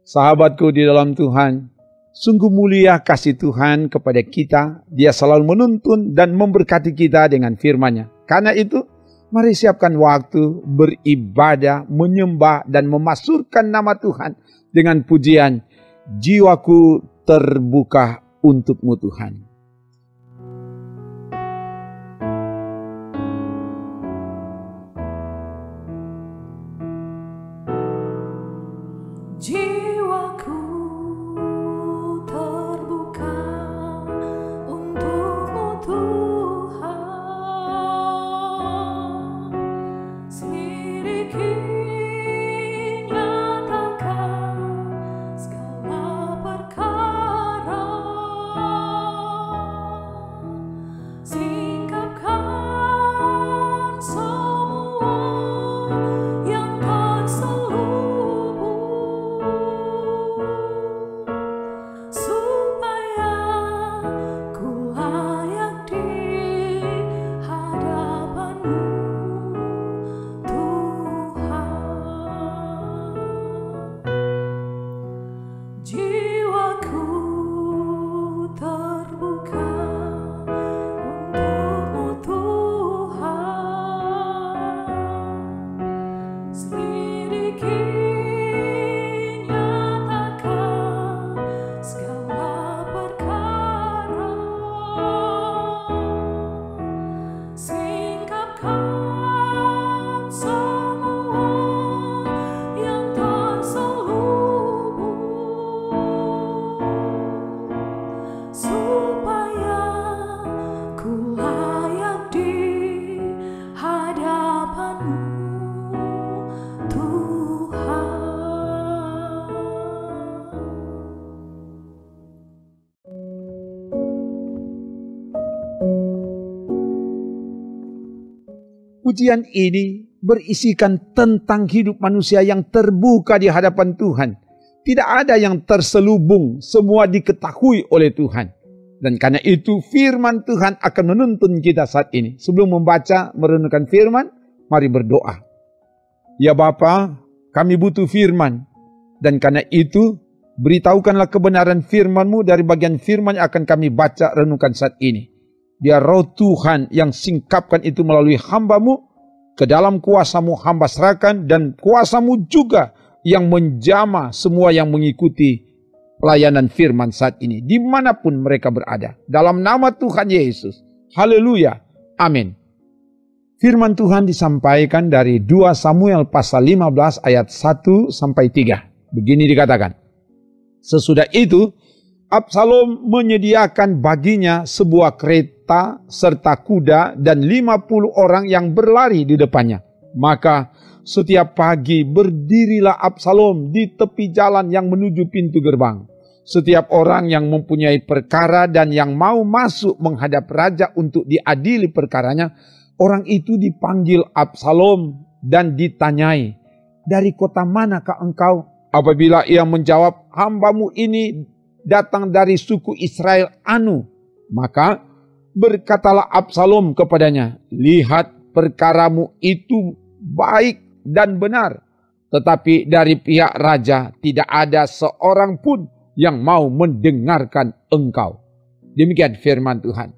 Sahabatku di dalam Tuhan, sungguh mulia kasih Tuhan kepada kita. Dia selalu menuntun dan memberkati kita dengan firman-Nya. Karena itu, mari siapkan waktu beribadah, menyembah dan memasukkan nama Tuhan dengan pujian. Jiwaku terbuka untuk-Mu Tuhan. Pujian ini berisikan tentang hidup manusia yang terbuka di hadapan Tuhan. Tidak ada yang terselubung, semua diketahui oleh Tuhan. Dan karena itu firman Tuhan akan menuntun kita saat ini. Sebelum membaca, merenungkan firman, mari berdoa. Ya Bapa, kami butuh firman. Dan karena itu, beritahukanlah kebenaran firman-Mu dari bagian firman yang akan kami baca, renungkan saat ini. Biar roh Tuhan yang singkapkan itu melalui hamba-Mu, ke dalam kuasa-Mu hamba serahkan, dan kuasa-Mu juga yang menjamah semua yang mengikuti pelayanan firman saat ini, dimanapun mereka berada. Dalam nama Tuhan Yesus. Haleluya. Amin. Firman Tuhan disampaikan dari 2 Samuel pasal 15 ayat 1 sampai 3. Begini dikatakan. Sesudah itu, Absalom menyediakan baginya sebuah kereta serta kuda dan 50 orang yang berlari di depannya. Maka setiap pagi berdirilah Absalom di tepi jalan yang menuju pintu gerbang. Setiap orang yang mempunyai perkara dan yang mau masuk menghadap raja untuk diadili perkaranya, orang itu dipanggil Absalom dan ditanyai, "Dari kota manakah engkau?" Apabila ia menjawab, "Hamba-Mu ini datang dari suku Israel Anu," maka berkatalah Absalom kepadanya, "Lihat, perkaramu itu baik dan benar, tetapi dari pihak raja tidak ada seorang pun yang mau mendengarkan engkau." Demikian firman Tuhan.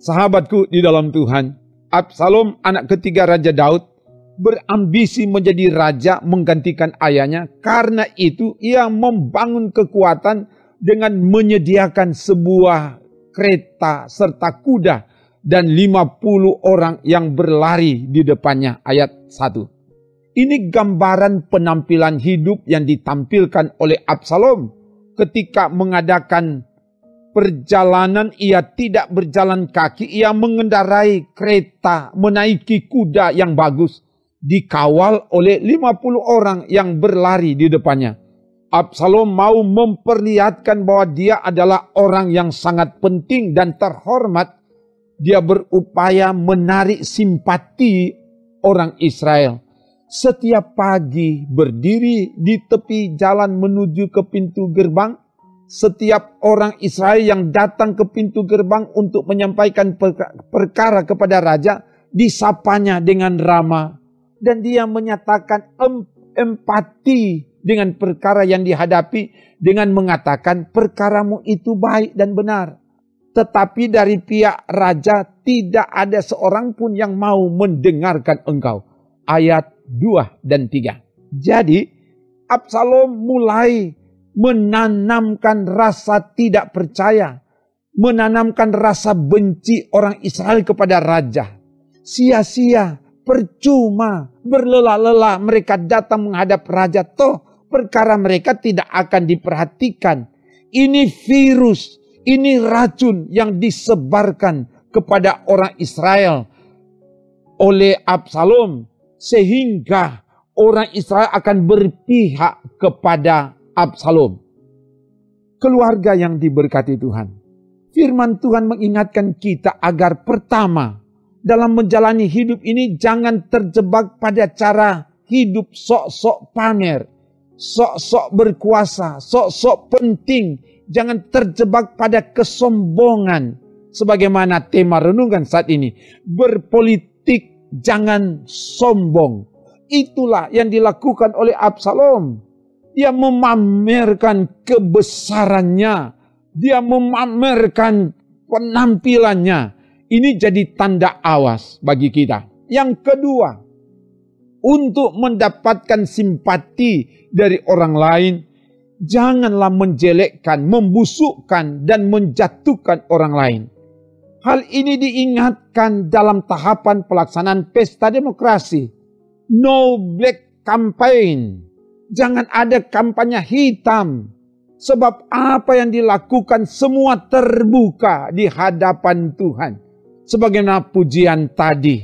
Sahabatku di dalam Tuhan, Absalom anak ketiga Raja Daud berambisi menjadi raja menggantikan ayahnya. Karena itu ia membangun kekuatan dengan menyediakan sebuah kereta serta kuda dan 50 orang yang berlari di depannya. Ayat 1. Ini gambaran penampilan hidup yang ditampilkan oleh Absalom ketika mengadakan perjalanan. Ia tidak berjalan kaki, ia mengendarai kereta, menaiki kuda yang bagus, dikawal oleh 50 orang yang berlari di depannya. Absalom mau memperlihatkan bahwa dia adalah orang yang sangat penting dan terhormat. Dia berupaya menarik simpati orang Israel. Setiap pagi berdiri di tepi jalan menuju ke pintu gerbang. Setiap orang Israel yang datang ke pintu gerbang untuk menyampaikan perkara kepada raja, disapanya dengan ramah. Dan dia menyatakan empati dengan perkara yang dihadapi dengan mengatakan perkaramu itu baik dan benar. Tetapi dari pihak raja tidak ada seorang pun yang mau mendengarkan engkau. Ayat 2 dan 3. Jadi Absalom mulai menanamkan rasa tidak percaya, menanamkan rasa benci orang Israel kepada raja. Sia-sia, percuma, berlelah-lelah mereka datang menghadap raja. Toh perkara mereka tidak akan diperhatikan. Ini virus, ini racun yang disebarkan kepada orang Israel oleh Absalom. Sehingga orang Israel akan berpihak kepada Absalom. Keluarga yang diberkati Tuhan. Firman Tuhan mengingatkan kita agar pertama, dalam menjalani hidup ini jangan terjebak pada cara hidup sok-sok pamer, sok-sok berkuasa, sok-sok penting. Jangan terjebak pada kesombongan. Sebagaimana tema renungan saat ini, berpolitik jangan sombong. Itulah yang dilakukan oleh Absalom. Dia memamerkan kebesarannya. Dia memamerkan penampilannya. Ini jadi tanda awas bagi kita. Yang kedua, untuk mendapatkan simpati dari orang lain, janganlah menjelekkan, membusukkan, dan menjatuhkan orang lain. Hal ini diingatkan dalam tahapan pelaksanaan pesta demokrasi. No black campaign. Jangan ada kampanye hitam. Sebab apa yang dilakukan semua terbuka di hadapan Tuhan. Sebagaimana pujian tadi.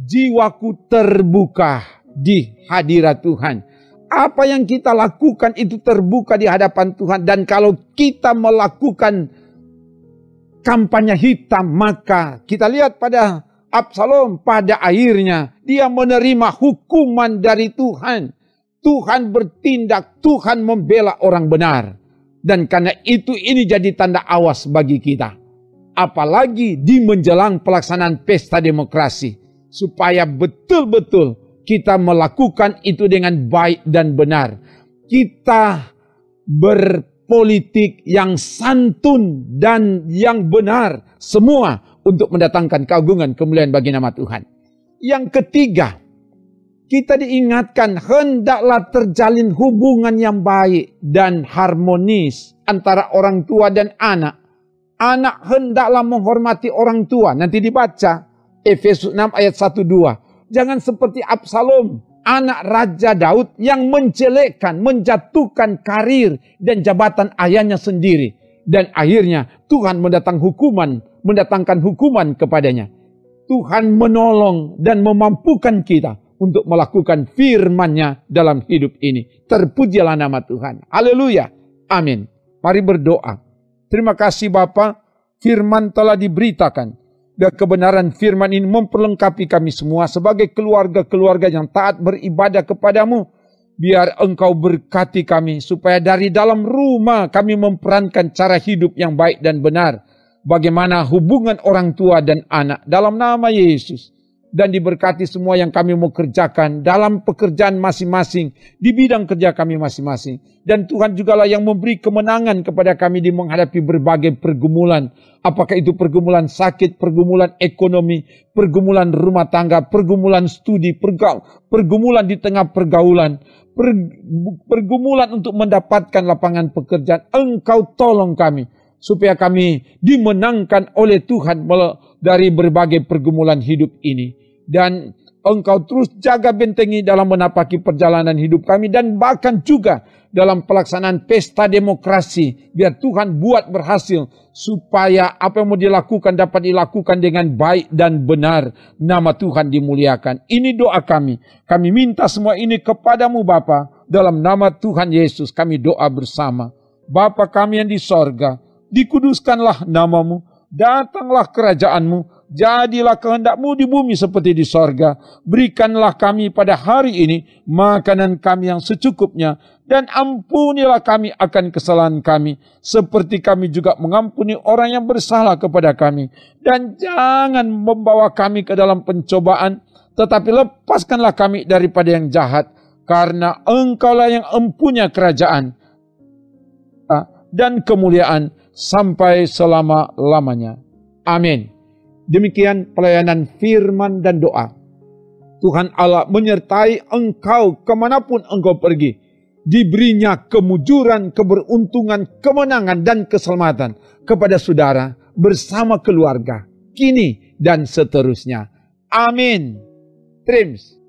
Jiwaku terbuka di hadirat Tuhan. Apa yang kita lakukan itu terbuka di hadapan Tuhan. Dan kalau kita melakukan kampanye hitam, maka kita lihat pada Absalom pada akhirnya dia menerima hukuman dari Tuhan. Tuhan bertindak, Tuhan membela orang benar. Dan karena itu ini jadi tanda awas bagi kita. Apalagi di menjelang pelaksanaan pesta demokrasi. Supaya betul-betul kita melakukan itu dengan baik dan benar. Kita berpolitik yang santun dan yang benar. Semua untuk mendatangkan keagungan kemuliaan bagi nama Tuhan. Yang ketiga, kita diingatkan hendaklah terjalin hubungan yang baik dan harmonis antara orang tua dan anak. Anak hendaklah menghormati orang tua. Nanti dibaca Efesus 6 ayat 1-2. Jangan seperti Absalom, anak Raja Daud yang menjelekkan, menjatuhkan karir dan jabatan ayahnya sendiri. Dan akhirnya Tuhan mendatangkan hukuman kepadanya. Tuhan menolong dan memampukan kita untuk melakukan firman-Nya dalam hidup ini. Terpujilah nama Tuhan. Haleluya. Amin. Mari berdoa. Terima kasih Bapa, firman telah diberitakan. Dan kebenaran firman ini memperlengkapi kami semua sebagai keluarga-keluarga yang taat beribadah kepadamu. Biar Engkau berkati kami supaya dari dalam rumah kami memperankan cara hidup yang baik dan benar. Bagaimana hubungan orang tua dan anak dalam nama Yesus. Dan diberkati semua yang kami mau kerjakan dalam pekerjaan masing-masing, di bidang kerja kami masing-masing. Dan Tuhan jugalah yang memberi kemenangan kepada kami di menghadapi berbagai pergumulan. Apakah itu pergumulan sakit, pergumulan ekonomi, pergumulan rumah tangga, pergumulan studi, pergumulan di tengah pergaulan, pergumulan untuk mendapatkan lapangan pekerjaan. Engkau tolong kami, supaya kami dimenangkan oleh Tuhan dari berbagai pergumulan hidup ini. Dan Engkau terus jaga bentengi dalam menapaki perjalanan hidup kami. Dan bahkan juga dalam pelaksanaan pesta demokrasi. Biar Tuhan buat berhasil. Supaya apa yang mau dilakukan dapat dilakukan dengan baik dan benar. Nama Tuhan dimuliakan. Ini doa kami. Kami minta semua ini kepadamu Bapa. Dalam nama Tuhan Yesus kami doa bersama. Bapa kami yang di sorga. Dikuduskanlah namamu. Datanglah kerajaanmu. Jadilah kehendak-Mu di bumi seperti di sorga. Berikanlah kami pada hari ini makanan kami yang secukupnya. Dan ampunilah kami akan kesalahan kami. Seperti kami juga mengampuni orang yang bersalah kepada kami. Dan jangan membawa kami ke dalam pencobaan. Tetapi lepaskanlah kami daripada yang jahat. karena Engkaulah yang empunya kerajaan dan kemuliaan sampai selama-lamanya. Amin. Demikian pelayanan firman dan doa. Tuhan Allah menyertai engkau kemanapun engkau pergi. Diberinya kemujuran, keberuntungan, kemenangan, dan keselamatan kepada saudara bersama keluarga, kini dan seterusnya. Amin. Trims.